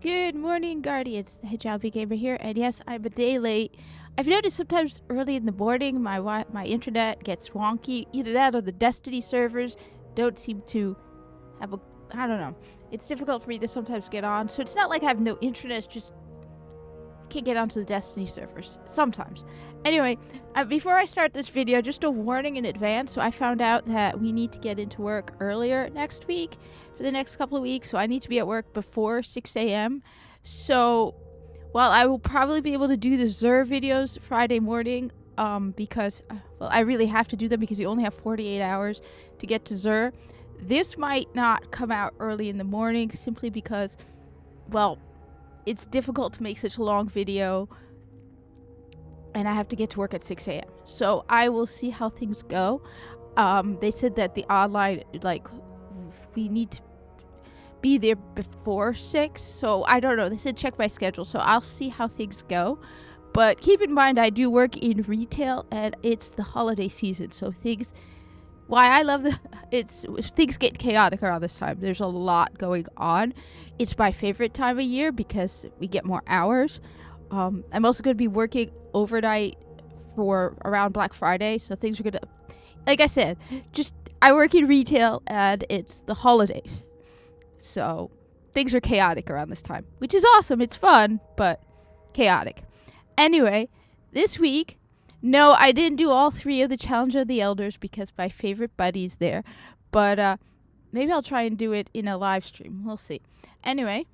Good morning, Guardians. The Hijabi Gamer here, and yes, I'm a day late. I've noticed sometimes early in the morning my internet gets wonky. Either that or the Destiny servers don't seem to have I don't know. It's difficult for me to sometimes get on, so it's not like I have no internet, it's just I can't get onto the Destiny servers sometimes. Anyway, before I start this video, just a warning in advance. So I found out that we need to get into work earlier next week for the next couple of weeks. So I need to be at work before 6 a.m. So while I will probably be able to do the Zur videos Friday morning, because I really have to do them because you only have 48 hours to get to Zur. This might not come out early in the morning simply because, well, it's difficult to make such a long video and I have to get to work at 6 a.m. So I will see how things go. They said that the online, we need to be there before 6. So I don't know. They said check my schedule. So I'll see how things go. But keep in mind, I do work in retail and it's the holiday season. So things get chaotic around this time. There's a lot going on. It's my favorite time of year because we get more hours. I'm also going to be working overnight for around Black Friday, so things are going to, like I said, I work in retail and it's the holidays. So things are chaotic around this time, which is awesome. It's fun, but chaotic. Anyway, this week, no, I didn't do all 3 of the Challenge of the Elders because my favorite buddy's there. But maybe I'll try and do it in a live stream. We'll see. Anyway,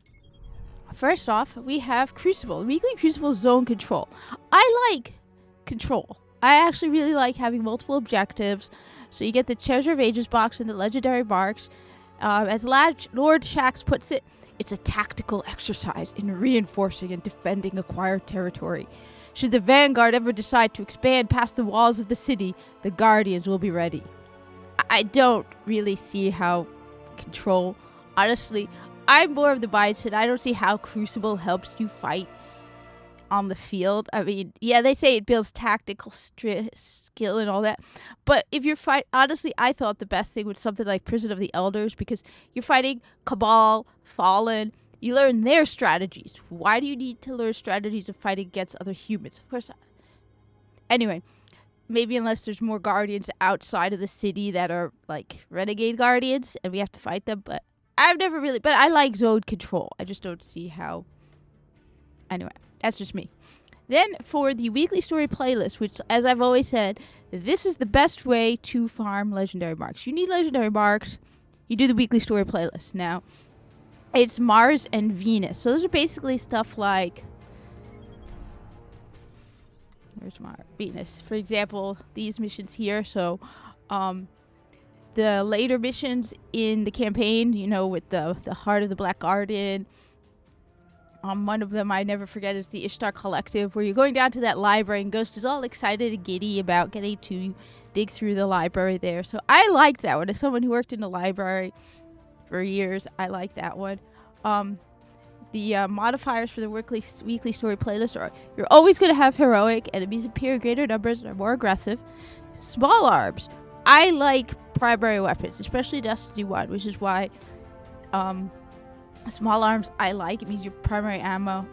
first off, we have Crucible. Weekly Crucible Zone Control. I like control. I actually really like having multiple objectives. So you get the Treasure of Ages box and the Legendary Marks. As Lord Shax puts it, it's a tactical exercise in reinforcing and defending acquired territory. Should the Vanguard ever decide to expand past the walls of the city, the Guardians will be ready. I don't really see how control, honestly, I'm more of the mindset. I don't see how Crucible helps you fight on the field. I mean, yeah, they say it builds tactical skill and all that. But if you're honestly, I thought the best thing was something like Prison of the Elders because you're fighting Cabal, Fallen. You learn their strategies. Why do you need to learn strategies of fighting against other humans? Of course. Anyway, maybe unless there's more Guardians outside of the city that are like renegade Guardians and we have to fight them. But I like zone control. I just don't see how. Anyway, that's just me. Then for the weekly story playlist, which as I've always said, this is the best way to farm legendary marks. You need legendary marks. You do the weekly story playlist. Now, it's Mars and Venus. So those are basically stuff like, where's Mars? Venus. For example, these missions here. So, the later missions in the campaign, with the Heart of the Black Garden. One of them I never forget is the Ishtar Collective, where you're going down to that library and Ghost is all excited and giddy about getting to dig through the library there. So I liked that one. As someone who worked in the library for years, I like that one. The modifiers for the weekly story playlist are you're always going to have heroic, enemies appear in greater numbers and are more aggressive. Small arms. I like primary weapons, especially Destiny 1, which is why small arms I like. It means your primary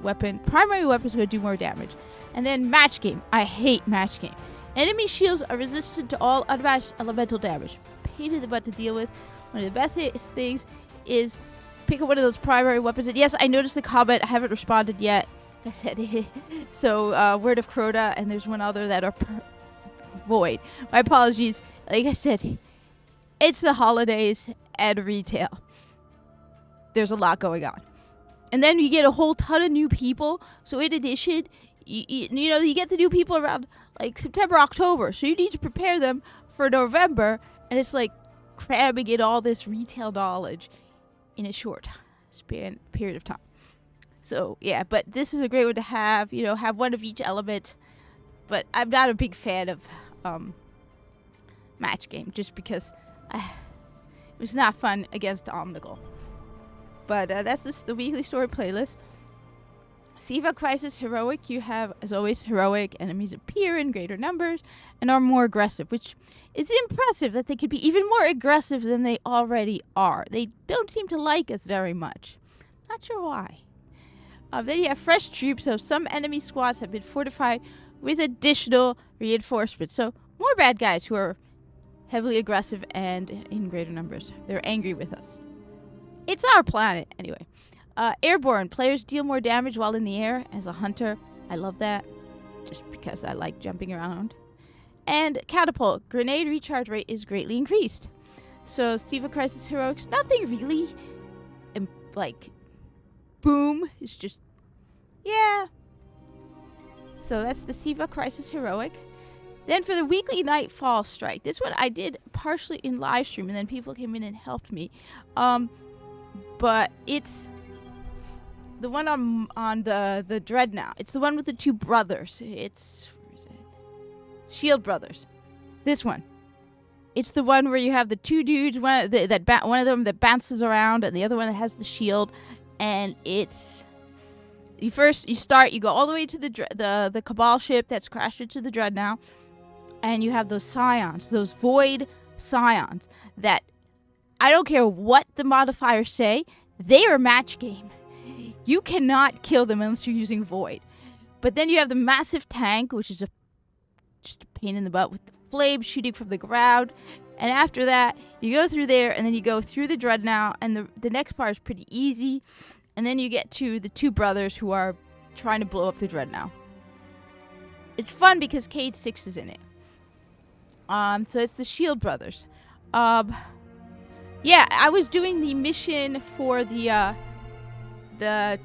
weapons are going to do more damage. And then match game. I hate match game. Enemy shields are resistant to all unmatched elemental damage. Pain in the butt to deal with. One of the best things is pick up one of those primary weapons. And yes, I noticed the comment. I haven't responded yet. I said, so Word of Crota, and there's one other that are void. My apologies. Like I said, it's the holidays and retail. There's a lot going on. And then you get a whole ton of new people. So in addition, you get the new people around like September, October. So you need to prepare them for November. And it's like cramming in all this retail knowledge in a short period of time. So yeah, but this is a great one to have, have one of each element. But I'm not a big fan of match game just because it was not fun against Omnigul. But that's just the weekly story playlist. Siva Crisis Heroic, you have, as always, heroic enemies appear in greater numbers and are more aggressive, which is impressive that they could be even more aggressive than they already are. They don't seem to like us very much. Not sure why. Then you have fresh troops, so some enemy squads have been fortified with additional reinforcements. So more bad guys who are heavily aggressive and in greater numbers. They're angry with us. It's our planet, anyway. Airborne. Players deal more damage while in the air. As a hunter, I love that, just because I like jumping around. And Catapult. Grenade recharge rate is greatly increased. So Siva Crisis Heroics, nothing really, like, boom. It's just, yeah. So that's the Siva Crisis Heroic. Then for the weekly Nightfall Strike, this one I did partially in live stream, and then people came in and helped me. But it's the one on the Dreadnought. It's the one with the two brothers. It's, where is it? Shield Brothers. This one. It's the one where you have the two dudes, one of them that bounces around, and the other one that has the shield. And it's you go all the way to the Cabal ship that's crashed into the Dreadnought. And you have those Scions, those Void Scions, that I don't care what the modifiers say, they are match game. You cannot kill them unless you're using Void. But then you have the massive tank, which is just a pain in the butt with the flames shooting from the ground. And after that, you go through there, and then you go through the Dreadnought, and the next part is pretty easy. And then you get to the two brothers who are trying to blow up the Dreadnought. It's fun because Cade 6 is in it. So it's the Shield Brothers. Yeah, I was doing the mission for the oh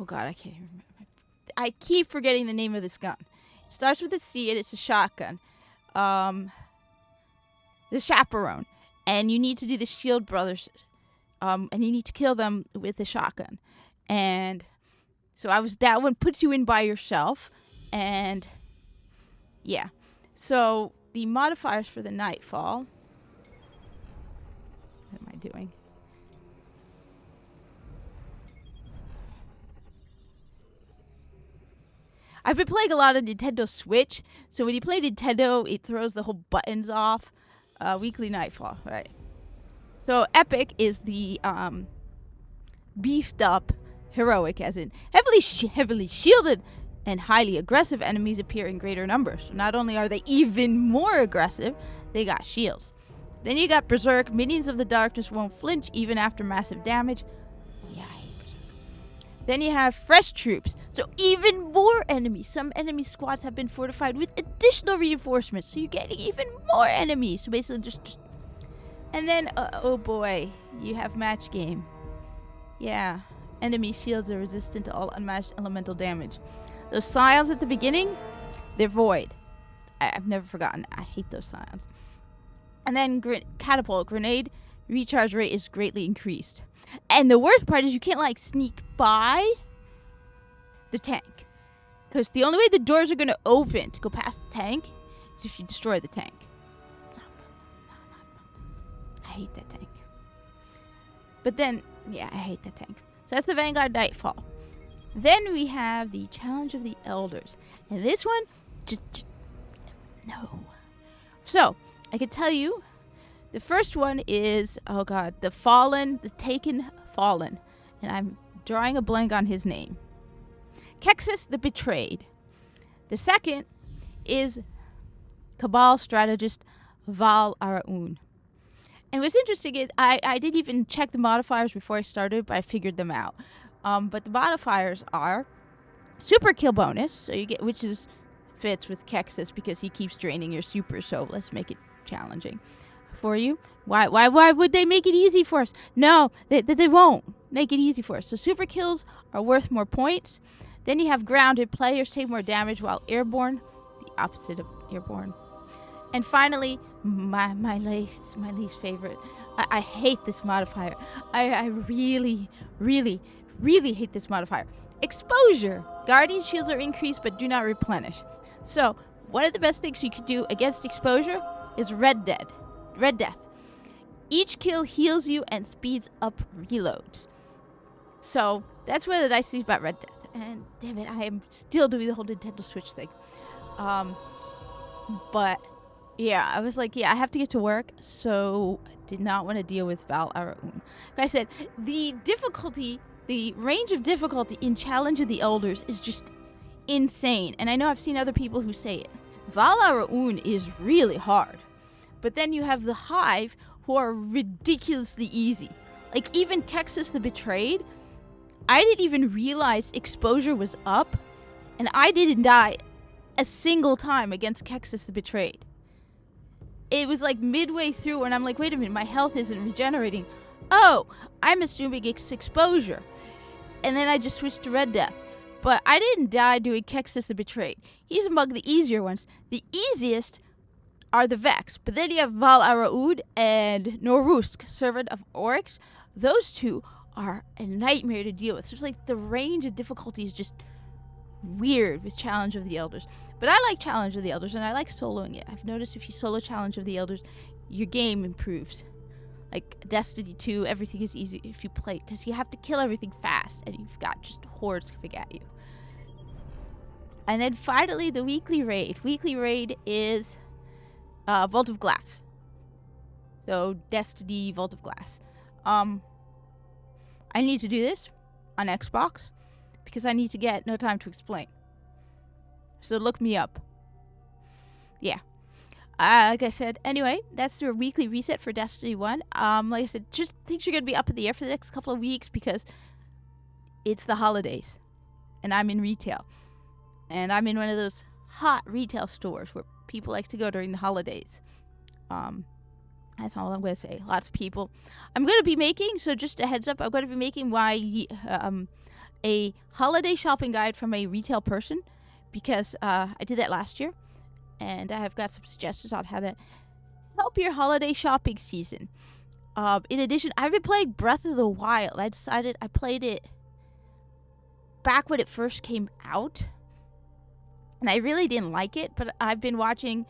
god, I can't even remember. I keep forgetting the name of this gun. It starts with a C and it's a shotgun. The Chaperone. And you need to do the Shield Brothers. And you need to kill them with the shotgun. And so that one puts you in by yourself. And yeah. So the modifiers for the Nightfall. What am I doing? I've been playing a lot of Nintendo Switch, so when you play Nintendo, it throws the whole buttons off. Weekly Nightfall, right? So Epic is the beefed up heroic, as in heavily shielded and highly aggressive enemies appear in greater numbers. So not only are they even more aggressive, they got shields. Then you got Berserk. Minions of the Darkness won't flinch even after massive damage. Yeah, I hate Berserk. Then you have fresh troops. So even more enemies. Some enemy squads have been fortified with additional reinforcements. So you're getting even more enemies. So basically just... And then, oh boy, you have match game. Yeah. Enemy shields are resistant to all unmatched elemental damage. Those Scions at the beginning, they're void. I've never forgotten. I hate those Scions. And then Catapult. Grenade recharge rate is greatly increased. And the worst part is you can't, like, sneak by the tank. Because the only way the doors are going to open to go past the tank is if you destroy the tank. It's not fun. No. I hate that tank. But then, yeah, I hate that tank. So that's the Vanguard Nightfall. Then we have the Challenge of the Elders. And this one, just no. So, I can tell you, the first one is, oh god, the Taken Fallen. And I'm drawing a blank on his name. Kexus the Betrayed. The second is Cabal Strategist Val Araun. And what's interesting is, I didn't even check the modifiers before I started, but I figured them out. But the modifiers are super kill bonus, so you get, which fits with Kexus because he keeps draining your super, so let's make it challenging for you. Why would they make it easy for us? No, they won't make it easy for us. So super kills are worth more points. Then you have grounded. Players take more damage while airborne, the opposite of airborne. And finally, my least favorite. I hate this modifier. I really, really, really hate this modifier. Exposure. Guardian shields are increased but do not replenish. So, one of the best things you could do against exposure is Red Death. Each kill heals you and speeds up reloads. So, that's one of the nice things about Red Death. And damn it, I am still doing the whole Nintendo Switch thing. But yeah, I was like, yeah, I have to get to work, so I did not want to deal with Val Araun. Like I said, the difficulty The range of difficulty in Challenge of the Elders is just insane. And I know I've seen other people who say it. Val Araun is really hard. But then you have the Hive, who are ridiculously easy. Like, even Kexus the Betrayed, I didn't even realize exposure was up, and I didn't die a single time against Kexus the Betrayed. It was like midway through, and I'm like, wait a minute, my health isn't regenerating. Oh, I'm assuming it's exposure. And then I just switched to Red Death. But I didn't die doing Kexus the Betrayed. He's among the easier ones. The easiest are the Vex. But then you have Val Araud and Norusk, Servant of Oryx. Those two are a nightmare to deal with. So it's like the range of difficulty is just weird with Challenge of the Elders. But I like Challenge of the Elders, and I like soloing it. I've noticed if you solo Challenge of the Elders, your game improves. Like Destiny 2, everything is easy if you play, because you have to kill everything fast, and you've got just hordes coming at you. And then finally, the weekly raid. Weekly raid is Vault of Glass. So Destiny Vault of Glass. I need to do this on Xbox because I need to get No Time to Explain. So look me up. Yeah. Like I said, anyway, that's the weekly reset for Destiny 1. Like I said, just things are going to be up in the air for the next couple of weeks because it's the holidays. And I'm in retail. And I'm in one of those hot retail stores where people like to go during the holidays. That's all I'm going to say. Lots of people. I'm going to be making, so just a heads up, I'm going to be making a holiday shopping guide from a retail person because I did that last year. And I have got some suggestions on how to help your holiday shopping season. In addition, I've been playing Breath of the Wild. I decided I played it back when it first came out. And I really didn't like it, but I've been watching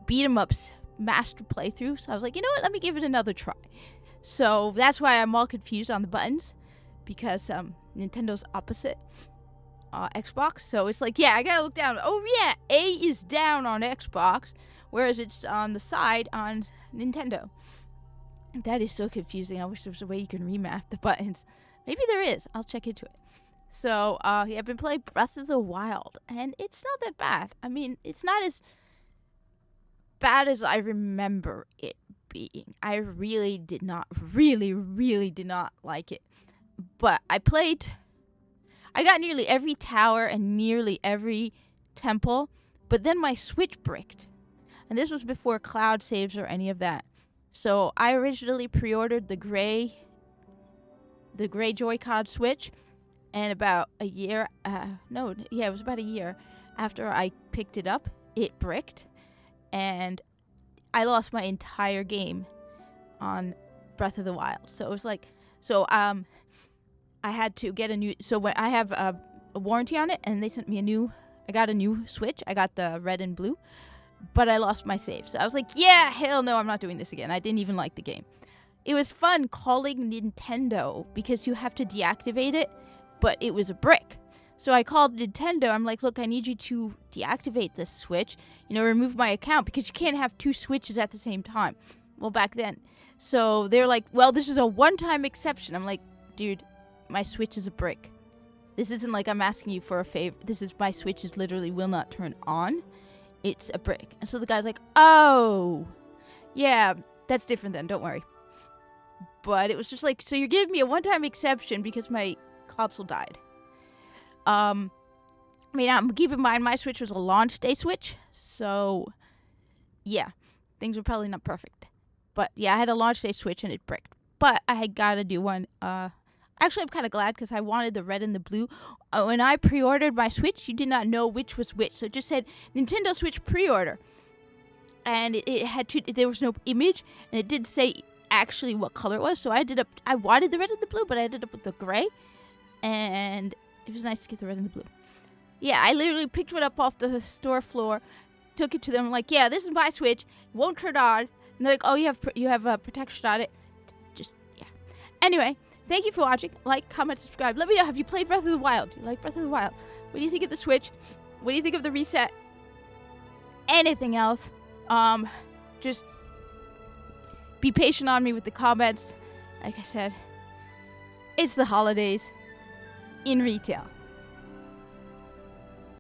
beat 'em ups master playthrough, so I was like, you know what, let me give it another try. So that's why I'm all confused on the buttons, because Nintendo's opposite Xbox, so it's like, yeah, I gotta look down. Oh yeah, A is down on Xbox, whereas it's on the side on Nintendo. That is so confusing. I wish there was a way you can remap the buttons. Maybe there is. I'll check into it. So yeah, I've been playing Breath of the Wild, and it's not that bad. I mean, it's not as bad as I remember it being. I really did not like it. But I got nearly every tower and nearly every temple, but then my Switch bricked. And this was before cloud saves or any of that. So I originally pre-ordered the gray Joy-Con Switch, and about a year, it was about a year after I picked it up, it bricked. And I lost my entire game on Breath of the Wild. So it was like, I had to get a new, so when I have a warranty on it, and they sent me I got a new Switch. I got the red and blue, but I lost my save. So I was like, yeah, hell no, I'm not doing this again. I didn't even like the game. It was fun calling Nintendo because you have to deactivate it, but it was a brick. So I called Nintendo. I'm like, look, I need you to deactivate this Switch, remove my account, because you can't have two Switches at the same time. Well, back then. So they're like, well, this is a one-time exception. I'm like, dude, my Switch is a brick. This isn't like I'm asking you for a favor. My Switch is literally will not turn on. It's a brick. And so the guy's like, oh, yeah, that's different then. Don't worry. But it was just like, so you're giving me a one-time exception because my console died. Keep in mind my Switch was a launch day Switch, so yeah, things were probably not perfect. But yeah, I had a launch day Switch and it bricked. But I had got to do one. Actually, I'm kind of glad because I wanted the red and the blue. When I pre-ordered my Switch, you did not know which was which, so it just said Nintendo Switch pre-order, and it had there was no image, and it did say actually what color it was. So I wanted the red and the blue, but I ended up with the gray, and it was nice to get the red and the blue. Yeah, I literally picked one up off the store floor, took it to them, like, yeah, this is my Switch. It won't turn on. And they're like, oh, you have a protection on it. Just, yeah. Anyway, thank you for watching. Like, comment, subscribe. Let me know, have you played Breath of the Wild? Do you like Breath of the Wild? What do you think of the Switch? What do you think of the reset? Anything else? Just be patient on me with the comments. Like I said, it's the holidays. in retail.